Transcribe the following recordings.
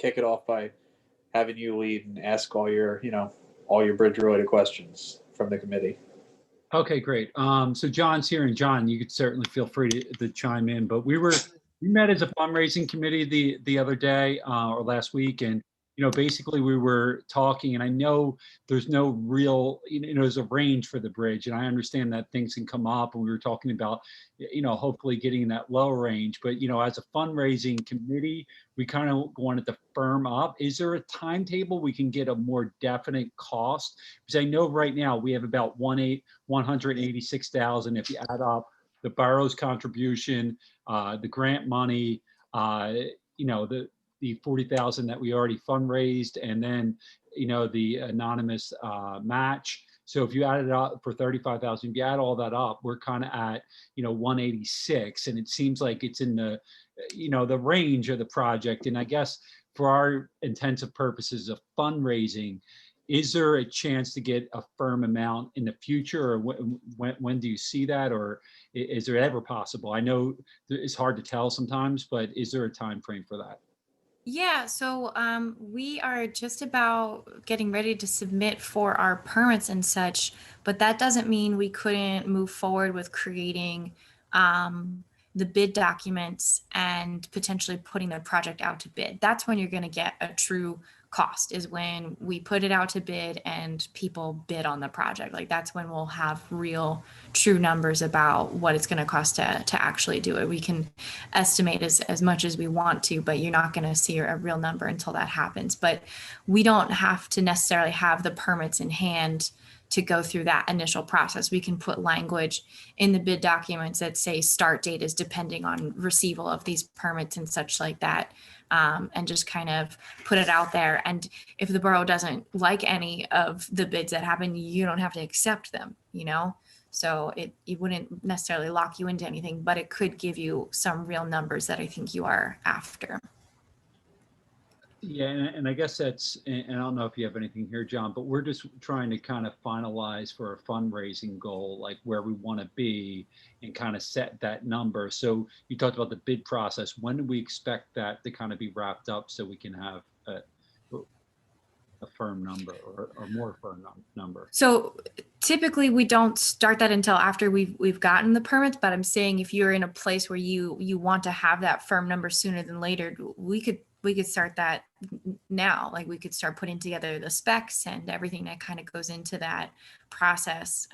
kick it off by having you lead and ask all your, all your bridge-related questions from the committee. Okay, great. So John's here, and John, you could certainly feel free to chime in. But we met as a fundraising committee the other day or last week, and basically we were talking, and I know there's no real, there's a range for the bridge, and I understand that things can come up, and we were talking about, hopefully getting that low range. But as a fundraising committee, we kind of wanted to firm up. Is there a timetable we can get a more definite cost? Because I know right now we have about 186,000 if you add up the borough's contribution, the grant money, the 40,000 that we already fundraised, and then the anonymous match. So if you add it up for 35,000, if you add all that up, we're kind of at 186, and it seems like it's in the the range of the project. And I guess for our intensive purposes of fundraising, is there a chance to get a firm amount in the future, or when do you see that, or is there ever possible? I know it's hard to tell sometimes, but is there a time frame for that? Yeah, so we are just about getting ready to submit for our permits and such, but that doesn't mean we couldn't move forward with creating the bid documents and potentially putting the project out to bid. That's when you're going to get a true cost, is when we put it out to bid and people bid on the project. Like, that's when we'll have real true numbers about what it's going to cost to actually do it. We can estimate as much as we want to, but you're not going to see a real number until that happens. But we don't have to necessarily have the permits in hand to go through that initial process. We can put language in the bid documents that say start date is depending on receival of these permits and such like that, and just kind of put it out there. And if the borough doesn't like any of the bids that happen, you don't have to accept them, So it wouldn't necessarily lock you into anything, but it could give you some real numbers that I think you are after. Yeah, and I guess that's, and I don't know if you have anything here, John, but we're just trying to kind of finalize for a fundraising goal, like where we want to be, and kind of set that number. So you talked about the bid process. When do we expect that to kind of be wrapped up so we can have a firm number, or more firm number? So typically we don't start that until after we've gotten the permits, but I'm saying if you're in a place where you want to have that firm number sooner than later, we could start that now. Like, we could start putting together the specs and everything that kind of goes into that process.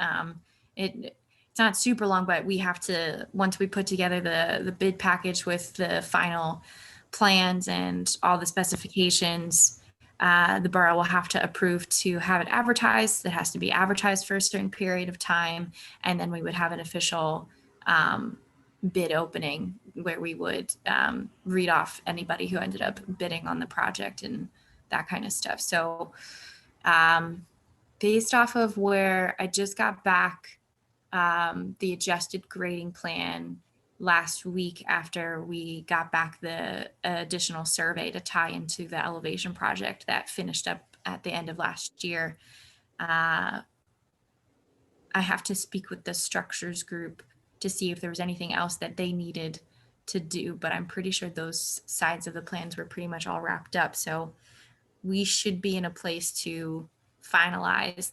It's not super long, but we have to, once we put together the bid package with the final plans and all the specifications, the borough will have to approve to have it advertised. It has to be advertised for a certain period of time. And then we would have an official bid opening where we would read off anybody who ended up bidding on the project and that kind of stuff. So based off of where I just got back the adjusted grading plan last week after we got back the additional survey to tie into the elevation project that finished up at the end of last year, I have to speak with the structures group to see if there was anything else that they needed to do, but I'm pretty sure those sides of the plans were pretty much all wrapped up. So we should be in a place to finalize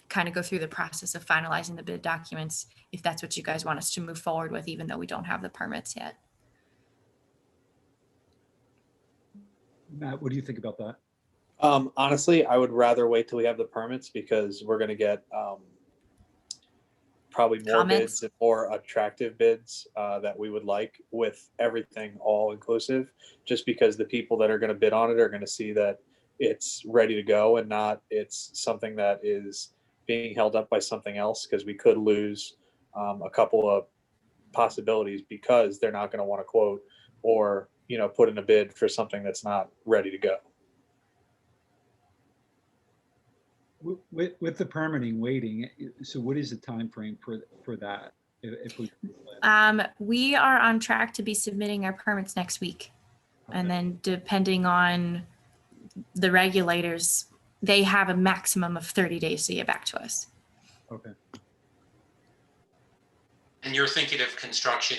kind of go through the process of finalizing the bid documents, if that's what you guys want us to move forward with, even though we don't have the permits yet. Matt, what do you think about that? Honestly, I would rather wait till we have the permits, because we're going to get probably more bids and more attractive bids that we would like, with everything all inclusive, just because the people that are going to bid on it are going to see that it's ready to go, and not it's something that is being held up by something else, because we could lose a couple of possibilities because they're not going to want to quote or put in a bid for something that's not ready to go. With the permitting waiting, so what is the time frame for that? If we are on track to be submitting our permits next week. Okay. And then depending on the regulators, they have a maximum of 30 days to get back to us. Okay. And you're thinking of construction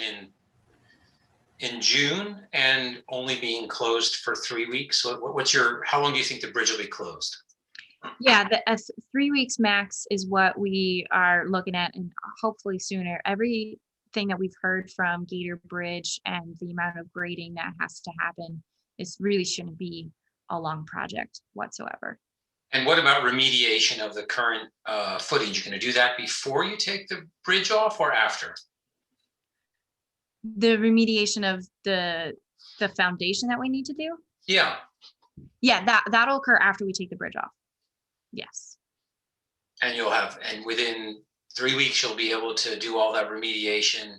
in June and only being closed for 3 weeks. So how long do you think the bridge will be closed? Yeah, 3 weeks max is what we are looking at, and hopefully sooner. Everything that we've heard from Gator Bridge and the amount of grading that has to happen, this really shouldn't be a long project whatsoever. And what about remediation of the current footage? You're going to do that before you take the bridge off or after? The remediation of the foundation that we need to do? Yeah. Yeah, that'll occur after we take the bridge off. Yes. And within 3 weeks, you'll be able to do all that remediation,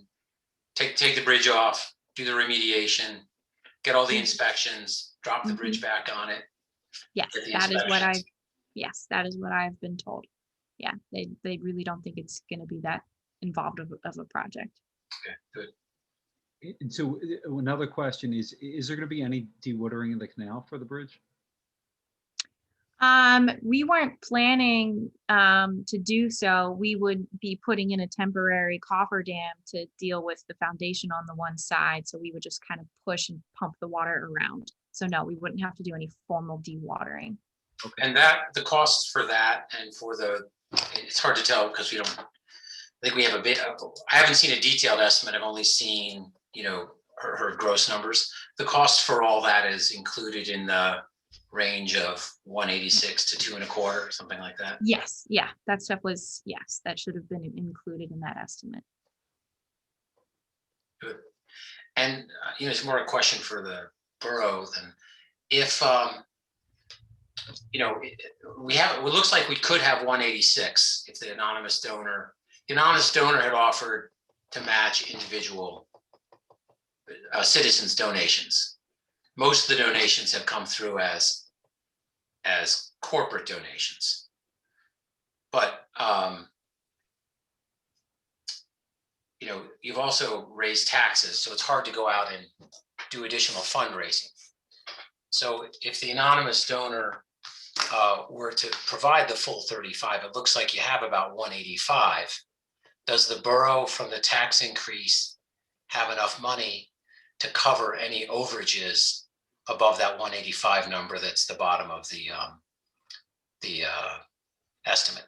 take the bridge off, do the remediation, get all the inspections, drop the bridge back on it. Yes, that is what I've been told. Yeah, they really don't think it's going to be that involved of a project. Okay, good. And so another question is there going to be any dewatering in the canal for the bridge? We weren't planning to do so. We would be putting in a temporary cofferdam to deal with the foundation on the one side. So we would just kind of push and pump the water around. So no, we wouldn't have to do any formal dewatering. Okay. And the costs for that and for it's hard to tell because I think we have I haven't seen a detailed estimate. I've only seen, heard gross numbers. The cost for all that is included in the range of 186 to 2.25, something like that. Yes, yeah, that stuff was, yes, that should have been included in that estimate. Good. And it's more a question for the borough than if it looks like we could have 186 if the anonymous donor had offered to match individual citizens' donations. Most of the donations have come through as corporate donations, but you've also raised taxes, so it's hard to go out and do additional fundraising. So if the anonymous donor were to provide the full 35, it looks like you have about 185. Does the borough, from the tax increase, have enough money to cover any overages above that 185 number that's the bottom of the estimate?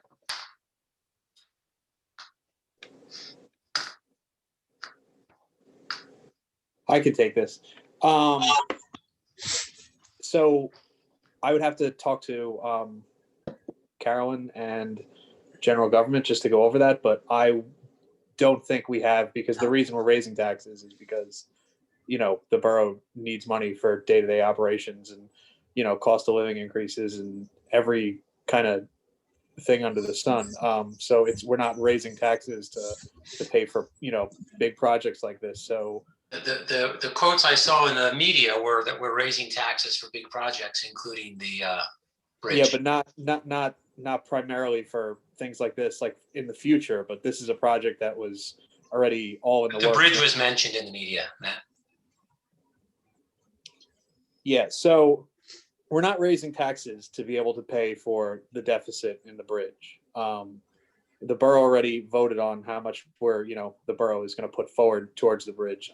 I could take this. So I would have to talk to Carolyn and general government just to go over that, but I don't think we have, because the reason we're raising taxes is because the borough needs money for day-to-day operations and cost of living increases and every kind of thing under the sun. So we're not raising taxes to pay for big projects like this. So the quotes I saw in the media were that we're raising taxes for big projects, including the bridge. Yeah, but not primarily for things like this, like in the future. But this is a project that was already all in the works. The bridge was mentioned in the media, Matt. Yeah, so we're not raising taxes to be able to pay for the deficit in the bridge. The borough already voted on how much the borough is going to put forward towards the bridge.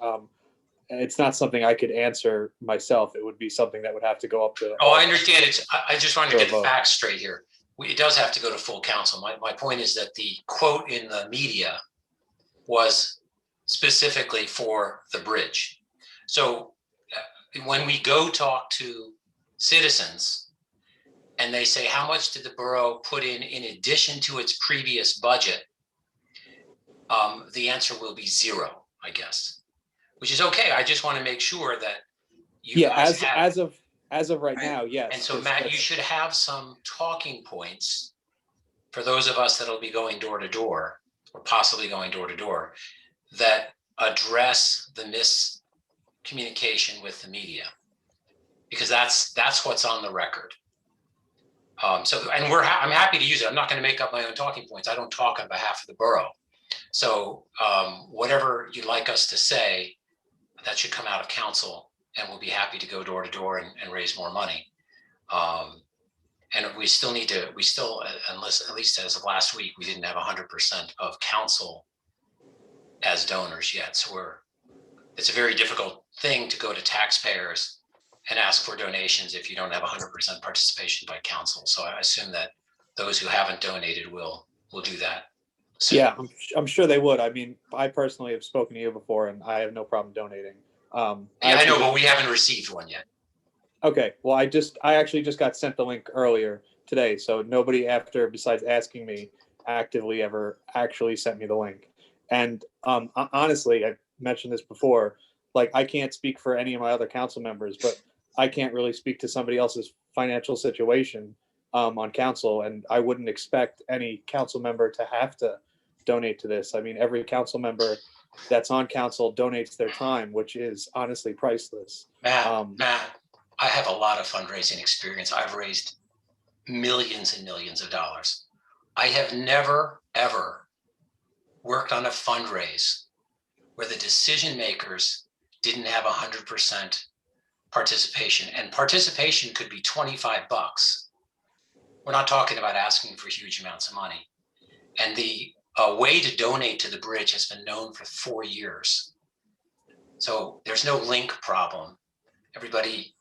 It's not something I could answer myself. It would be something that would have to go up to. Oh, I understand. I just wanted to get the facts straight here. It does have to go to full council. My point is that the quote in the media was specifically for the bridge. So when we go talk to citizens and they say, how much did the borough put in addition to its previous budget? The answer will be zero, I guess, which is okay. I just want to make sure that you guys have, as of right now, yes. And so Matt, you should have some talking points for those of us that'll be going door to door or possibly going door to door that address the miscommunication with the media, because that's what's on the record. I'm happy to use it. I'm not going to make up my own talking points. I don't talk on behalf of the borough. So whatever you'd like us to say, that should come out of council, and we'll be happy to go door to door and raise more money. And we still unless at least as of last week, we didn't have 100% of council as donors yet. So it's a very difficult thing to go to taxpayers and ask for donations if you don't have 100% participation by council. So I assume that those who haven't donated will do that soon. Yeah, I'm sure they would. I mean, I personally have spoken to you before, and I have no problem donating. Yeah, I know, but we haven't received one yet. Okay, well, I actually just got sent the link earlier today, so nobody after, besides asking me, actively ever actually sent me the link. And honestly, I mentioned this before, like I can't speak for any of my other council members, but I can't really speak to somebody else's financial situation on council, and I wouldn't expect any council member to have to donate to this. I mean, every council member that's on council donates their time, which is honestly priceless. Matt, I have a lot of fundraising experience. I've raised millions and millions of dollars. I have never, ever worked on a fundraise where the decision makers didn't have 100% participation. And participation could be $25. We're not talking about asking for huge amounts of money. And the way to donate to the bridge has been known for 4 years. So there's no link problem. Everybody,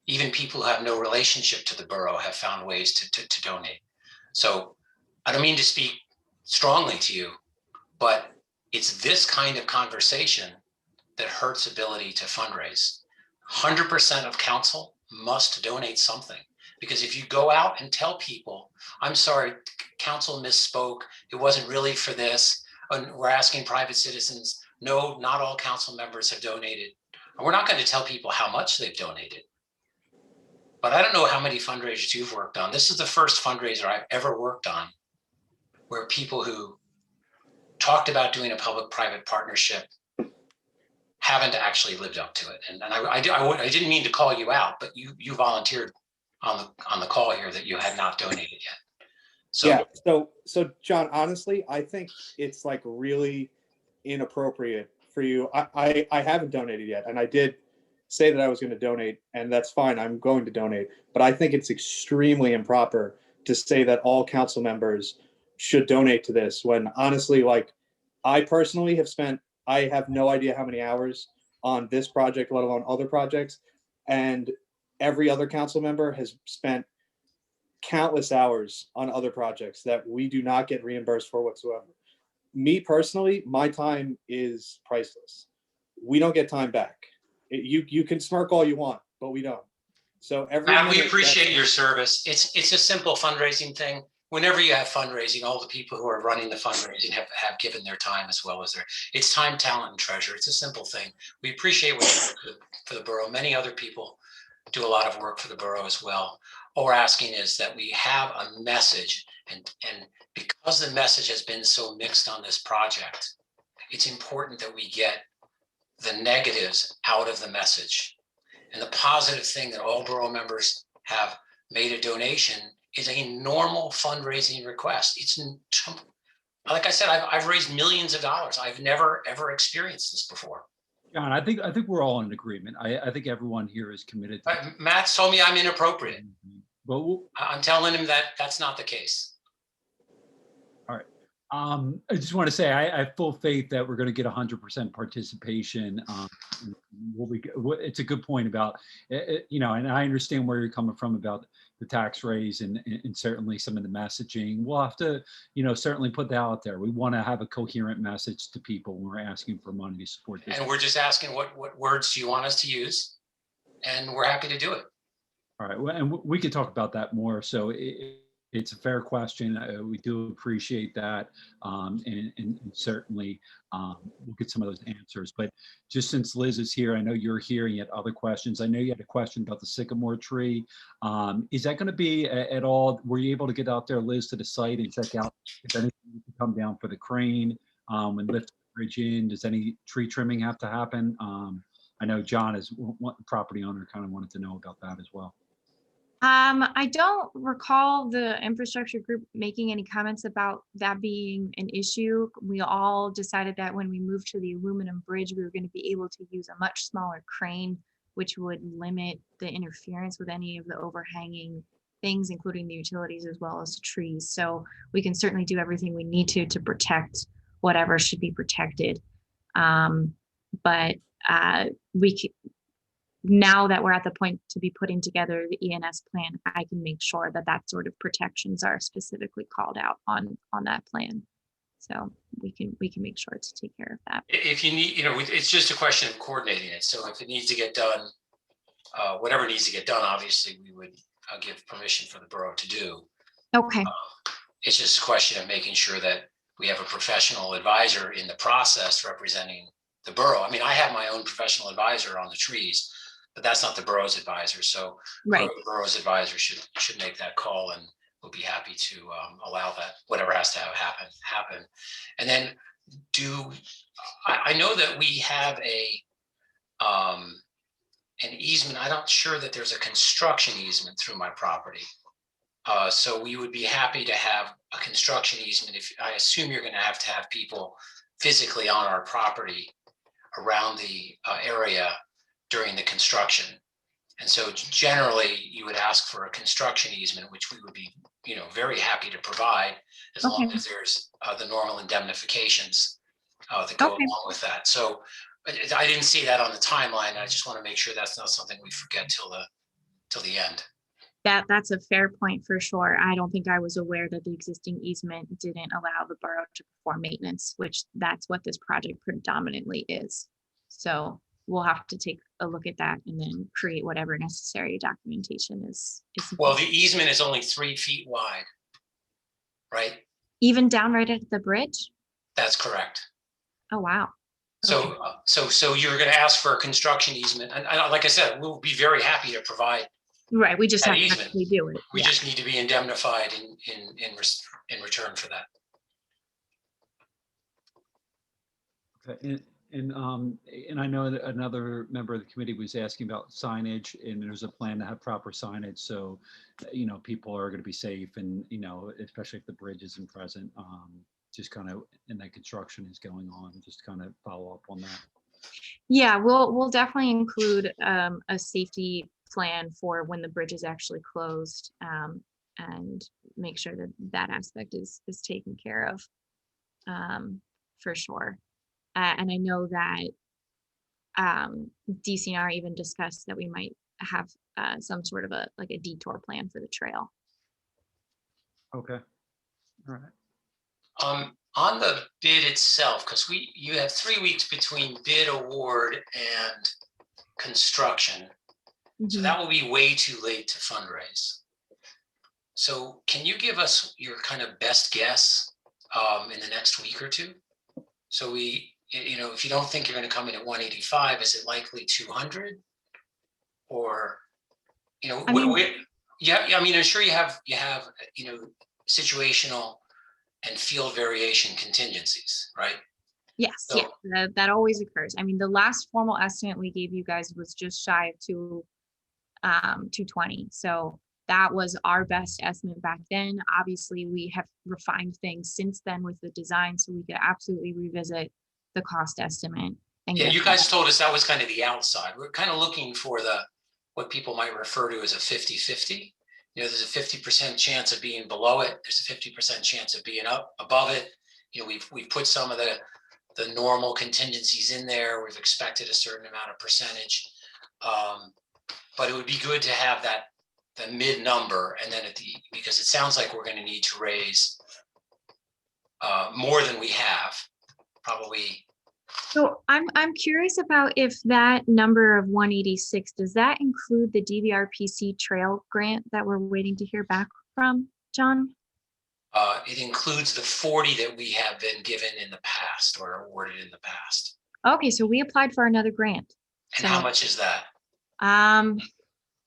even people who have no relationship to the borough, have found ways to donate. So I don't mean to speak strongly to you, but it's this kind of conversation that hurts ability to fundraise. 100% of council must donate something, because if you go out and tell people, I'm sorry, council misspoke, it wasn't really for this, and we're asking private citizens, no, not all council members have donated. And we're not going to tell people how much they've donated. But I don't know how many fundraisers you've worked on. This is the first fundraiser I've ever worked on where people who talked about doing a public-private partnership haven't actually lived up to it. And I didn't mean to call you out, but you volunteered on the call here that you had not donated yet. So yeah, so John, honestly, I think it's like really inappropriate for you. I haven't donated yet, and I did say that I was going to donate, and that's fine. I'm going to donate, but I think it's extremely improper to say that all council members should donate to this when honestly, like I personally I have no idea how many hours on this project, let alone other projects. And every other council member has spent countless hours on other projects that we do not get reimbursed for whatsoever. Me personally, my time is priceless. We don't get time back. You can smirk all you want, but we don't. So Matt, we appreciate your service. It's a simple fundraising thing. Whenever you have fundraising, all the people who are running the fundraising have given their time as well as it's time, talent, and treasure. It's a simple thing. We appreciate what you do for the borough. Many other people do a lot of work for the borough as well. All we're asking is that we have a message, and because the message has been so mixed on this project, it's important that we get the negatives out of the message. And the positive thing that all borough members have made a donation is a normal fundraising request. It's like I said, I've raised millions of dollars. I've never ever experienced this before. John, I think we're all in agreement. I think everyone here is committed. Matt's told me I'm inappropriate. But I'm telling him that that's not the case. All right. I just want to say I have full faith that we're going to get 100% participation. It's a good point about, and I understand where you're coming from about the tax raise and certainly some of the messaging. We'll have to, certainly put that out there. We want to have a coherent message to people when we're asking for money to support this. And we're just asking what words do you want us to use? And we're happy to do it. All right. Well, and we could talk about that more. So it's a fair question. We do appreciate that. And certainly we'll get some of those answers. But just since Liz is here, I know you're here and you had other questions. I know you had a question about the sycamore tree. Is that going to be at all, were you able to get out there, Liz, to the site and check out if anything can come down for the crane and lift the bridge in? Does any tree trimming have to happen? I know John is one property owner, kind of wanted to know about that as well. I don't recall the infrastructure group making any comments about that being an issue. We all decided that when we moved to the aluminum bridge, we were going to be able to use a much smaller crane, which would limit the interference with any of the overhanging things, including the utilities as well as trees. So we can certainly do everything we need to protect whatever should be protected. But now that we're at the point to be putting together the ENS plan, I can make sure that that sort of protections are specifically called out on that plan. So we can make sure to take care of that. If you need, it's just a question of coordinating it. So if it needs to get done, whatever needs to get done, obviously we would give permission for the borough to do. Okay. It's just a question of making sure that we have a professional advisor in the process representing the borough. I mean, I have my own professional advisor on the trees, but that's not the borough's advisor. So Right. the borough's advisor should make that call, and we'll be happy to allow that, whatever has to happen. And then I know that we have an easement. I'm not sure that there's a construction easement through my property. So we would be happy to have a construction easement. If I assume you're going to have people physically on our property around the area during the construction. And so generally you would ask for a construction easement, which we would be, very happy to provide, as long as there's the normal indemnifications that go along with that. So I didn't see that on the timeline. I just want to make sure that's not something we forget till the end. That's a fair point for sure. I don't think I was aware that the existing easement didn't allow the borough to perform maintenance, which that's what this project predominantly is. So we'll have to take a look at that and then create whatever necessary documentation is. Well, the easement is only 3 feet wide, right? Even down right at the bridge? That's correct. Oh, wow. So, so you're going to ask for a construction easement, and like I said, we'll be very happy to provide. Right, we just that have to easement. actually do it. We just need to be indemnified in return for that. Okay. And I know that another member of the committee was asking about signage, and there's a plan to have proper signage. So, people are going to be safe, and, especially if the bridge isn't present, just kind of, and that construction is going on, just kind of follow up on that. Yeah, we'll definitely include a safety plan for when the bridge is actually closed, and make sure that that aspect is taken care of, for sure. And I know that DCNR even discussed that we might have some sort of a detour plan for the trail. Okay. All right. On the bid itself, because you have 3 weeks between bid award and construction. So that will be way too late to fundraise. So can you give us your kind of best guess in the next week or two? So if you don't think you're going to come in at 185, is it likely 200? Or, I'm sure you have situational and field variation contingencies, right? Yes, So, yeah, that always occurs. I mean, the last formal estimate we gave you guys was just shy of 220. So that was our best estimate back then. Obviously, we have refined things since then with the design, so we could absolutely revisit the cost estimate. And yeah, you guys told us that was kind of the outside. We're kind of looking for what people might refer to as a 50-50. There's a 50% chance of being below it. There's a 50% chance of being above it. We've put some of the normal contingencies in there. We've expected a certain amount of percentage. But it would be good to have the mid number, and then because it sounds like we're going to need to raise more than we have, probably. So I'm curious about if that number of 186, does that include the DVRPC trail grant that we're waiting to hear back from, John? It includes the 40 that we have been given in the past or awarded in the past. Okay, so we applied for another grant. And how much is that?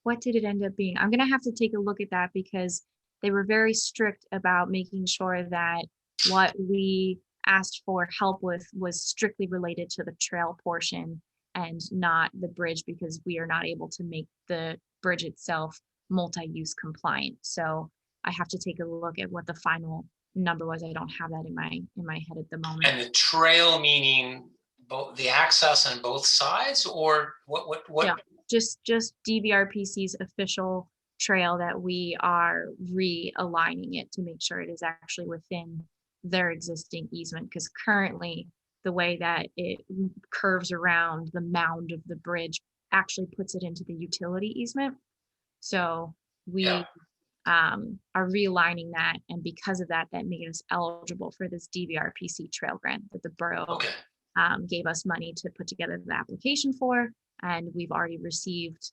What did it end up being? I'm gonna have to take a look at that because they were very strict about making sure that what we asked for help with was strictly related to the trail portion and not the bridge, because we are not able to make the bridge itself multi-use compliant. So I have to take a look at what the final number was. I don't have that in my head at the moment. And the trail meaning both the access on both sides, or what? Yeah, just DVRPC's official trail that we are realigning it to make sure it is actually within their existing easement, because currently the way that it curves around the mound of the bridge actually puts it into the utility easement. So we Yeah. are realigning that, and because of that, that made us eligible for this DVRPC trail grant that the borough Okay. gave us money to put together the application for, and we've already received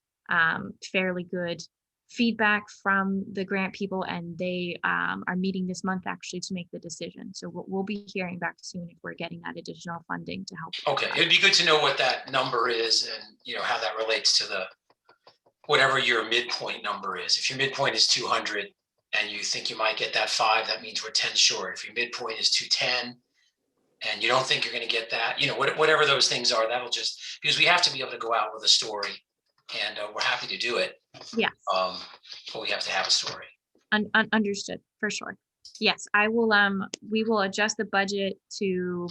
fairly good feedback from the grant people, and they are meeting this month actually to make the decision. So we'll be hearing back soon if we're getting that additional funding to help. Okay, it'd be good to know what that number is and, you know, how that relates to the, whatever your midpoint number is. If your midpoint is 200 and you think you might get that 5, that means we're 10 short. If your midpoint is 210 and you don't think you're going to get that, you know, whatever those things are, that'll just, because we have to be able to go out with a story, and we're happy to do it. Yes. But we have to have a story. Understood, for sure. Yes, I will, we will adjust the budget to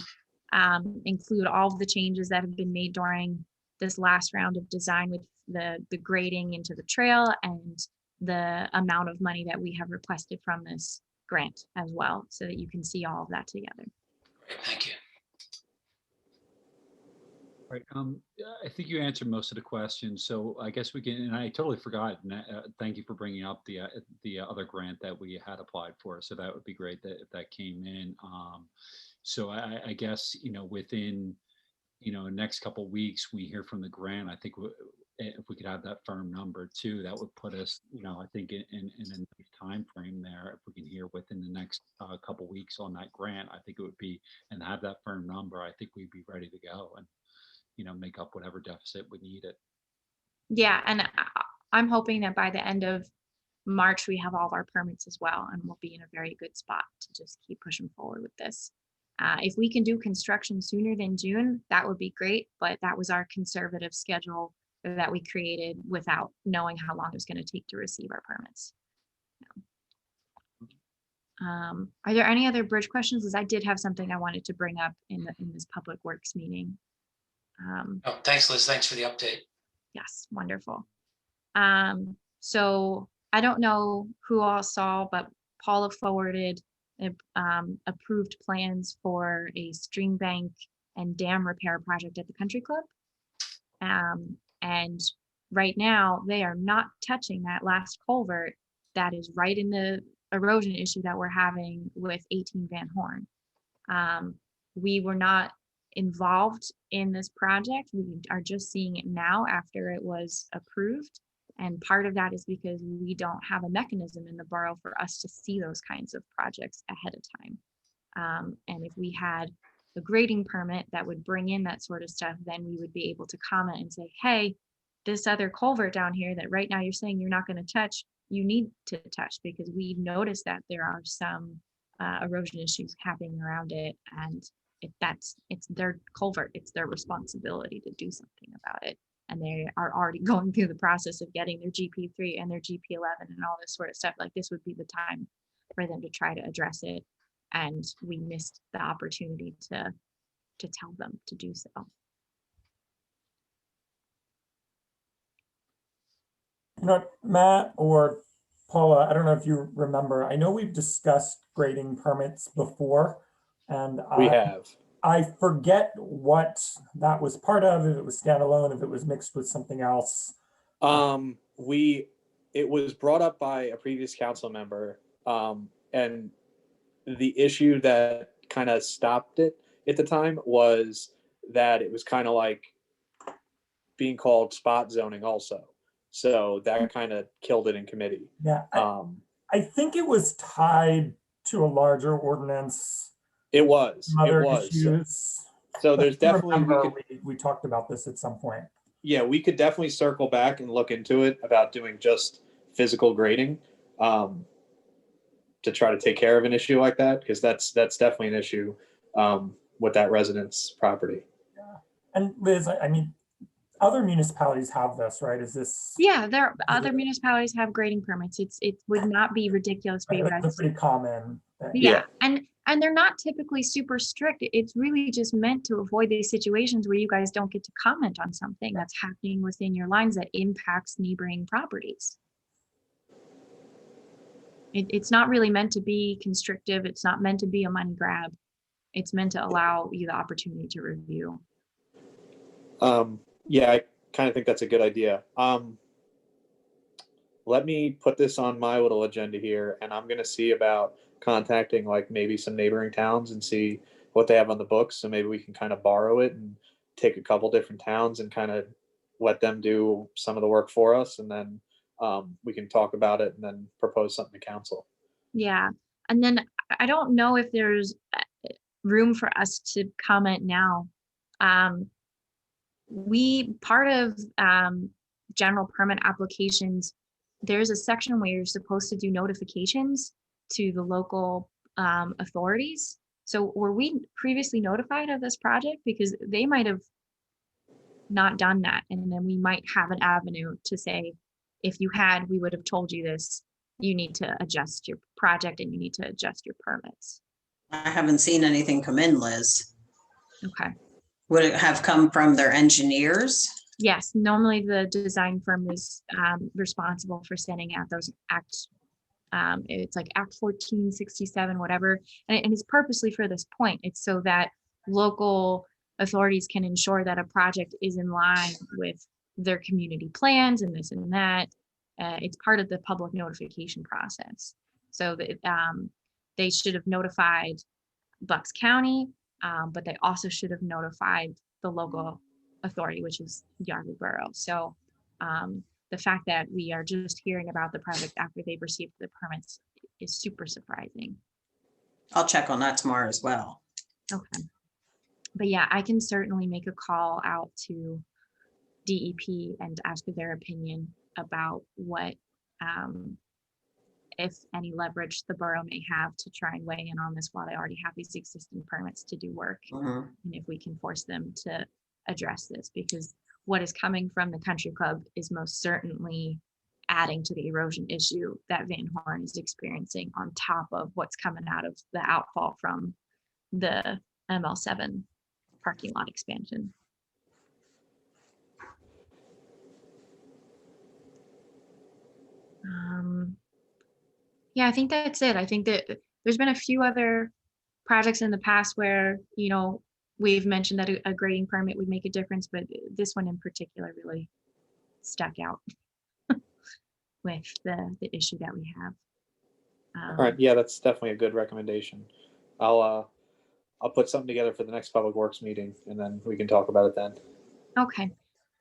include all of the changes that have been made during this last round of design, with the grading into the trail and the amount of money that we have requested from this grant as well, so that you can see all of that together. Great, thank you. Right. I think you answered most of the questions, so I guess we can. And I totally forgot. Thank you for bringing up the other grant that we had applied for. So that would be great that if that came in. So I guess, you know, within, you know, next couple of weeks we hear from the grant. I think if we could have that firm number too, that would put us, you know, I think in a nice time frame there. If we can hear within the next couple of weeks on that grant, I think it would be, and have that firm number, I think we'd be ready to go and, you know, make up whatever deficit we need it. Yeah, and I'm hoping that by the end of March, we have all of our permits as well, and we'll be in a very good spot to just keep pushing forward with this. If we can do construction sooner than June, that would be great, but that was our conservative schedule that we created without knowing how long it was going to take to receive our permits. Are there any other bridge questions? Because I did have something I wanted to bring up in this public works meeting. Oh, thanks, Liz. Thanks for the update. Yes, wonderful. So I don't know who all saw, but Paula forwarded approved plans for a stream bank and dam repair project at the country club. And right now they are not touching that last culvert that is right in the erosion issue that we're having with 18 Van Horn. We were not involved in this project. We are just seeing it now after it was approved. And part of that is because we don't have a mechanism in the borough for us to see those kinds of projects ahead of time. And if we had a grading permit that would bring in that sort of stuff, then we would be able to comment and say, hey, this other culvert down here that right now you're saying you're not going to touch, you need to touch, because we noticed that there are some erosion issues happening around it, and it's their culvert, it's their responsibility to do something about it. And they are already going through the process of getting their GP3 and their GP11 and all this sort of stuff. Like, this would be the time for them to try to address it, and we missed the opportunity to tell them to do so. You know, Matt or Paula, I don't know if you remember, I know we've discussed grading permits before, and We have. I forget what that was part of, if it was standalone, if it was mixed with something else. It was brought up by a previous council member, and the issue that kind of stopped it at the time was that it was kind of like being called spot zoning also. So that kind of killed it in committee. Yeah, I think it was tied to a larger ordinance. It was. Some other It was. issues. So But there's I definitely remember we talked about this at some point. yeah, we could definitely circle back and look into it about doing just physical grading to try to take care of an issue like that, because that's definitely an issue with that resident's property. Yeah. And Liz, I mean, other municipalities have this, right? Is this? Yeah, other municipalities have grading permits. It would not be ridiculous for you Right, guys. it's a pretty common thing. Yeah, and they're not typically super strict. It's really just meant to avoid these situations where you guys don't get to comment on something that's happening within your lines that impacts neighboring properties. It's not really meant to be constrictive. It's not meant to be a money grab. it's meant to allow you the opportunity to review. Yeah, I kind of think that's a good idea. Let me put this on my little agenda here, and I'm gonna see about contacting like maybe some neighboring towns and see what they have on the books. So maybe we can kind of borrow it and take a couple different towns and kind of let them do some of the work for us, and then we can talk about it and then propose something to council. Yeah. And then I don't know if there's room for us to comment now. Part of general permit applications, there's a section where you're supposed to do notifications to the local authorities. So were we previously notified of this project? Because they might have not done that. And then we might have an avenue to say, if you had, we would have told you this. You need to adjust your project and you need to adjust your permits. I haven't seen anything come in, Liz. Okay. Would it have come from their engineers? Yes, normally the design firm is responsible for sending out those acts. It's like Act 1467, whatever. And it's purposely for this point. It's so that local authorities can ensure that a project is in line with their community plans and this and that. It's part of the public notification process. So that they should have notified Bucks County, but they also should have notified the local authority, which is Yardley Borough. So the fact that we are just hearing about the project after they've received the permits is super surprising. I'll check on that tomorrow as well. Okay. But yeah, I can certainly make a call out to DEP and ask for their opinion about what, if any leverage the borough may have to try and weigh in on this while they already have these existing permits to do work. Mhm. And if we can force them to address this, because what is coming from the country club is most certainly adding to the erosion issue that Van Horn is experiencing on top of what's coming out of the outfall from the ML7 parking lot expansion. Yeah, I think that's it. I think that there's been a few other projects in the past where, you know, we've mentioned that a grading permit would make a difference, but this one in particular really stuck out with the issue that we have. All right, yeah, that's definitely a good recommendation. I'll put something together for the next Public Works meeting, and then we can talk about it then. Okay.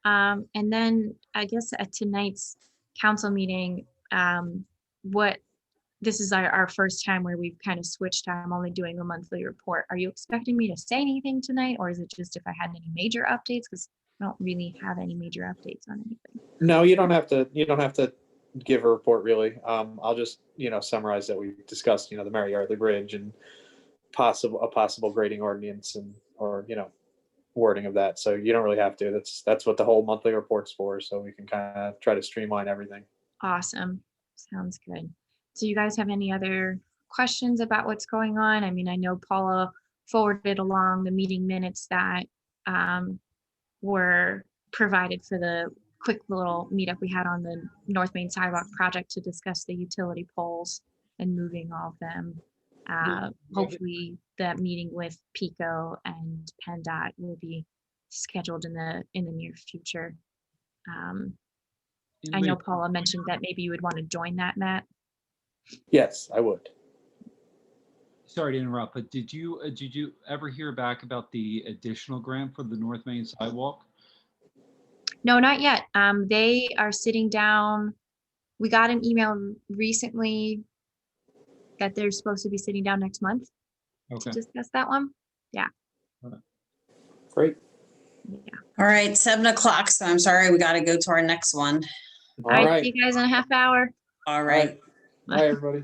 And then I guess at tonight's council meeting, this is our first time where we've kind of switched. I'm only doing a monthly report. Are you expecting me to say anything tonight, or is it just if I had any major updates? Because I don't really have any major updates on anything. No, you don't have to. You don't have to give a report really. I'll just summarize that we discussed the Mary Yardley Bridge and a possible grading ordinance and or wording of that. So you don't really have to. That's what the whole monthly report's for. So we can kind of try to streamline everything. Awesome. Sounds good. So you guys have any other questions about what's going on? I mean, I know Paula forwarded along the meeting minutes that were provided for the quick little meetup we had on the North Main Sidewalk project to discuss the utility poles and moving all of them. Hopefully that meeting with Pico and PennDOT will be scheduled in the near future. I know Paula mentioned that maybe you would want to join that, Matt. Yes, I would. Sorry to interrupt, but did you ever hear back about the additional grant for the North Main Sidewalk? No, not yet. They are sitting down. We got an email recently that they're supposed to be sitting down next month to discuss that one. Yeah. Great. Yeah. All right, 7 o'clock. So I'm sorry, we got to go to our next one. All right. See you guys in a half hour. All right. Bye, everybody.